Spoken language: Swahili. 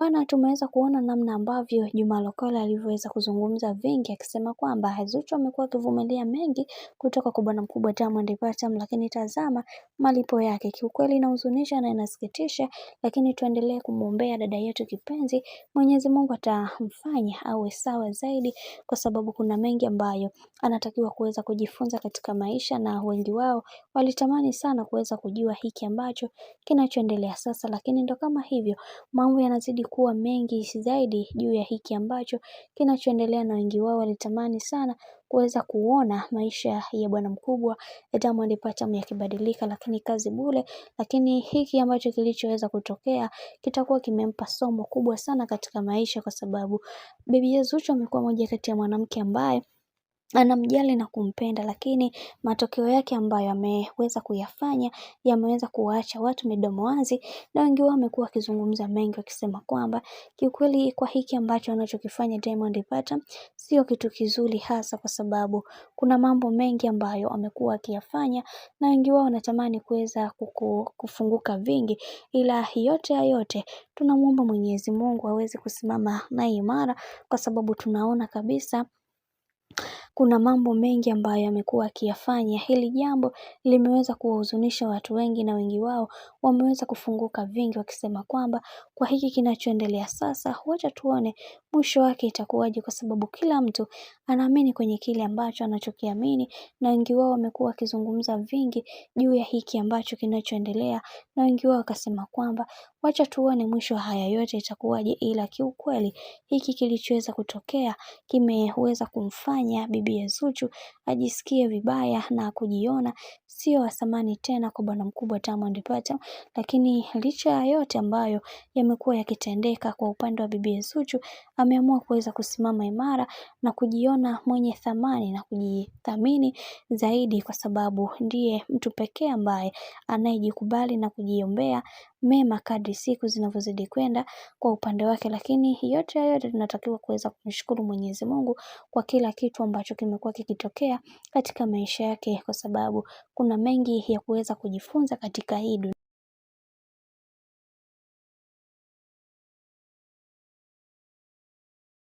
Bwana, tumeweza kuona namna ambavyo Juma Lokole alivyoweza kuzungumza vingi akisema kwamba Zuchu amekuwa akivumilia mengi kutoka kwa bwana mkubwa Diamond Platnumz, lakini tazama malipo yake. Kiukweli inahuzunisha na inasikitisha, lakini tuendelee kumwombea dada yetu kipenzi. Mwenyezi Mungu atamfanya awe sawa zaidi, kwa sababu kuna mengi ambayo anatakiwa kuweza kujifunza katika maisha, na wengi wao walitamani sana kuweza kujua hiki ambacho kinachoendelea sasa, lakini ndo kama hivyo mambo yanazidi kuwa mengi zaidi juu ya hiki ambacho kinachoendelea, na wengi wao walitamani sana kuweza kuona maisha ya bwana mkubwa Diamond Platnumz yakibadilika, lakini kazi bure. Lakini hiki ambacho kilichoweza kutokea kitakuwa kimempa somo kubwa sana katika maisha, kwa sababu Bibi Zuchu amekuwa moja kati ya mwanamke ambaye anamjali na kumpenda, lakini matokeo yake ambayo ameweza kuyafanya yameweza kuwaacha watu midomo wazi, na wengi wao wamekuwa wakizungumza mengi wakisema kwamba kiukweli kwa hiki ambacho anachokifanya Diamond Platnumz sio kitu kizuri, hasa kwa sababu kuna mambo mengi ambayo amekuwa akiyafanya, na wengi wao wanatamani kuweza kufunguka vingi, ila yote tunamuomba Mwenyezi Mungu aweze kusimama naye imara, kwa sababu tunaona kabisa kuna mambo mengi ambayo amekuwa akiyafanya. Hili jambo limeweza kuwahuzunisha watu wengi, na wengi wao wameweza kufunguka vingi wakisema kwamba kwa hiki kinachoendelea sasa, wacha tuone mwisho wake itakuwaje, kwa sababu kila mtu anaamini kwenye kile ambacho anachokiamini, na wengi wao wamekuwa wakizungumza vingi juu ya hiki ambacho kinachoendelea, na wengi wao wakasema kwamba wacha tuone mwisho haya yote itakuwaje, ila kiukweli hiki kilichoweza kutokea kimeweza kumfanya Bibi Zuchu ajisikie vibaya na kujiona sio wa thamani tena kwa bwana mkubwa Diamond Platnumz. Lakini licha ya yote ambayo yamekuwa yakitendeka kwa upande wa Bibi Zuchu, ameamua kuweza kusimama imara na kujiona mwenye thamani na kujithamini zaidi, kwa sababu ndiye mtu pekee ambaye anayejikubali na kujiombea mema kadri siku zinavyozidi kwenda kwa upande wake. Lakini yote tunatakiwa kuweza kumshukuru Mwenyezi Mungu kwa kila kitu ambacho kimekuwa kikitokea katika maisha yake, kwa sababu kuna mengi ya kuweza kujifunza katika hii dunia.